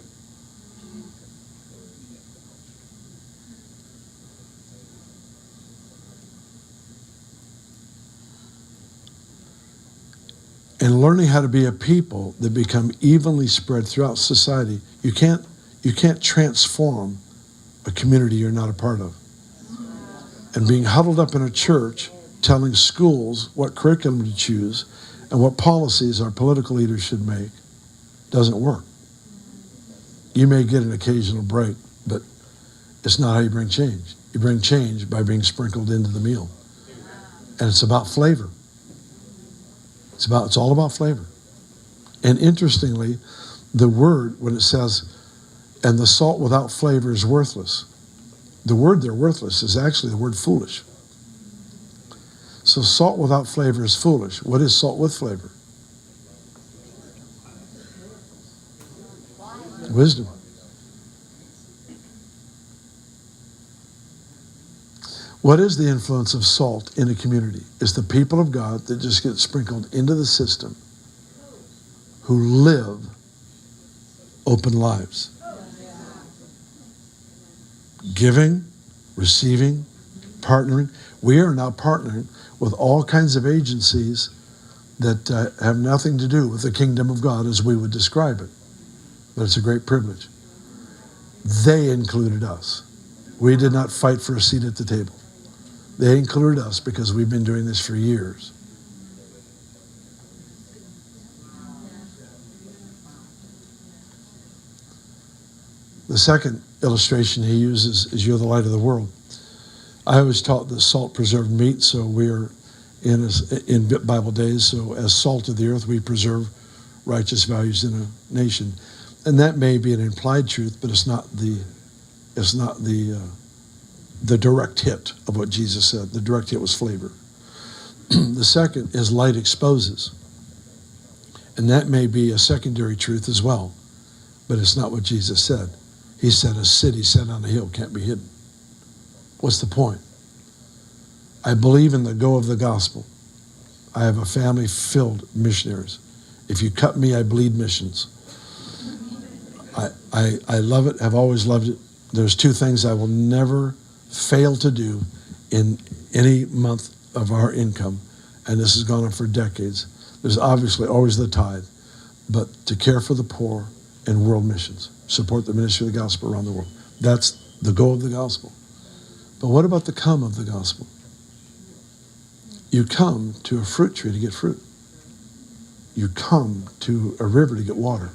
And learning how to be a people that become evenly spread throughout society, you can't transform a community you're not a part of. And being huddled up in a church telling schools what curriculum to choose and what policies our political leaders should make doesn't work. You may get an occasional break, but it's not how you bring change. You bring change by being sprinkled into the meal. And it's about flavor. It's all about flavor. And interestingly, the word, when it says, and the salt without flavor is worthless, the word there, worthless, is actually the word foolish. So salt without flavor is foolish. What is salt with flavor? Wisdom. What is the influence of salt in a community? It's the people of God that just get sprinkled into the system who live open lives. Giving, receiving, partnering. We are now partnering with all kinds of agencies that have nothing to do with the kingdom of God as we would describe it. But it's a great privilege. They included us. We did not fight for a seat at the table. They included us because we've been doing this for years. The second illustration he uses is you're the light of the world. I was taught that salt preserved meat, so we're in Bible days, so as salt of the earth, we preserve righteous values in a nation. And that may be an implied truth, but it's not the direct hit of what Jesus said. The direct hit was flavor. The second is light exposes. And that may be a secondary truth as well, but it's not what Jesus said. He said a city set on a hill can't be hidden. What's the point? I believe in the go of the gospel. I have a family filled with missionaries. If you cut me, I bleed missions. I love it. I've always loved it. There's two things I will never fail to do in any month of our income, and this has gone on for decades. There's obviously always the tithe, but to care for the poor and world missions, support the ministry of the gospel around the world. That's the go of the gospel. But what about the come of the gospel? You come to a fruit tree to get fruit. You come to a river to get water.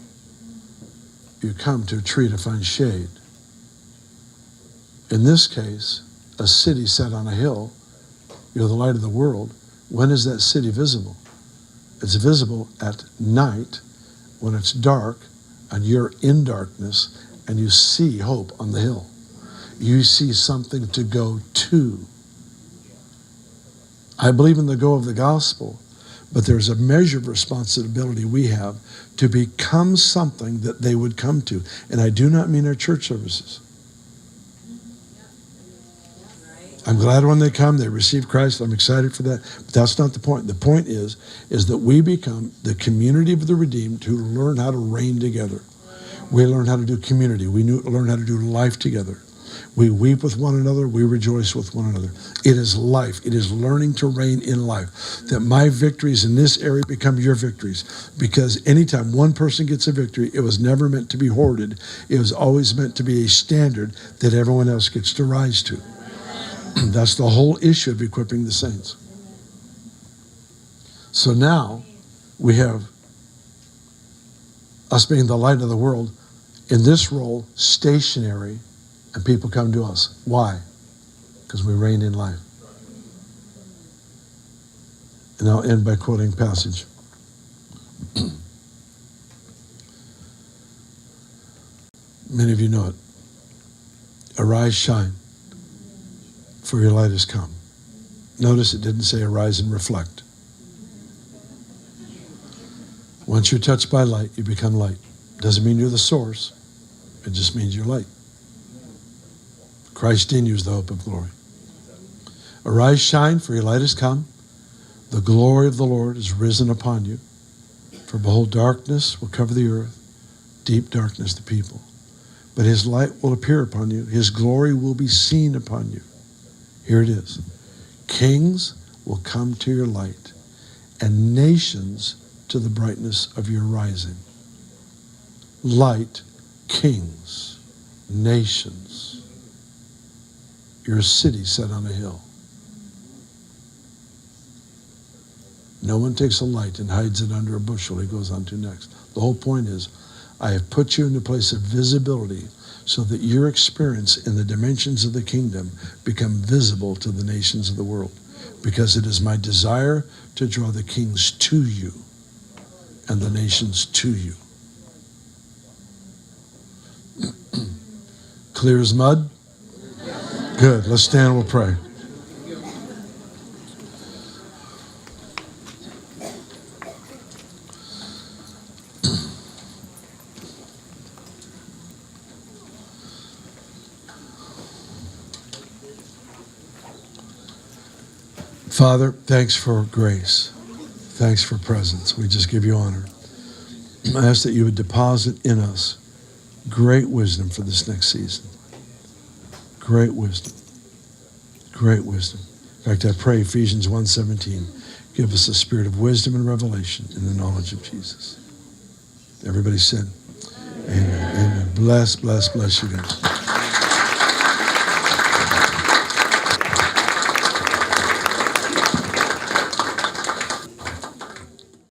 You come to a tree to find shade. In this case, a city set on a hill, you're the light of the world. When is that city visible? It's visible at night when it's dark and you're in darkness and you see hope on the hill. You see something to go to. I believe in the go of the gospel, but there's a measure of responsibility we have to become something that they would come to. And I do not mean our church services. I'm glad when they come, they receive Christ. I'm excited for that. But that's not the point. The point is that we become the community of the redeemed who learn how to reign together. We learn how to do community. We learn how to do life together. We weep with one another. We rejoice with one another. It is life. It is learning to reign in life. That my victories in this area become your victories. Because anytime one person gets a victory, it was never meant to be hoarded. It was always meant to be a standard that everyone else gets to rise to. That's the whole issue of equipping the saints. So now we have us being the light of the world, in this role, stationary, and people come to us. Why? Because we reign in life. And I'll end by quoting a passage. Many of you know it. Arise, shine, for your light has come. Notice it didn't say arise and reflect. Once you're touched by light, you become light. Doesn't mean you're the source. It just means you're light. Christ in you is the hope of glory. Arise, shine, for your light has come. The glory of the Lord is risen upon you. For behold, darkness will cover the earth, deep darkness the people. But his light will appear upon you. His glory will be seen upon you. Here it is. Kings will come to your light, and nations to the brightness of your rising. Light, kings, nations. You're a city set on a hill. No one takes a light and hides it under a bushel. He goes on to next. The whole point is, I have put you in a place of visibility so that your experience in the dimensions of the kingdom become visible to the nations of the world. Because it is my desire to draw the kings to you and the nations to you. Clear as mud? Good. Let's stand and we'll pray. Father, thanks for grace. Thanks for presence. We just give you honor. I ask that you would deposit in us great wisdom for this next season. Great wisdom. Great wisdom. In fact, I pray Ephesians 1:17, give us a spirit of wisdom and revelation in the knowledge of Jesus. Everybody said, amen. Amen. Bless you guys.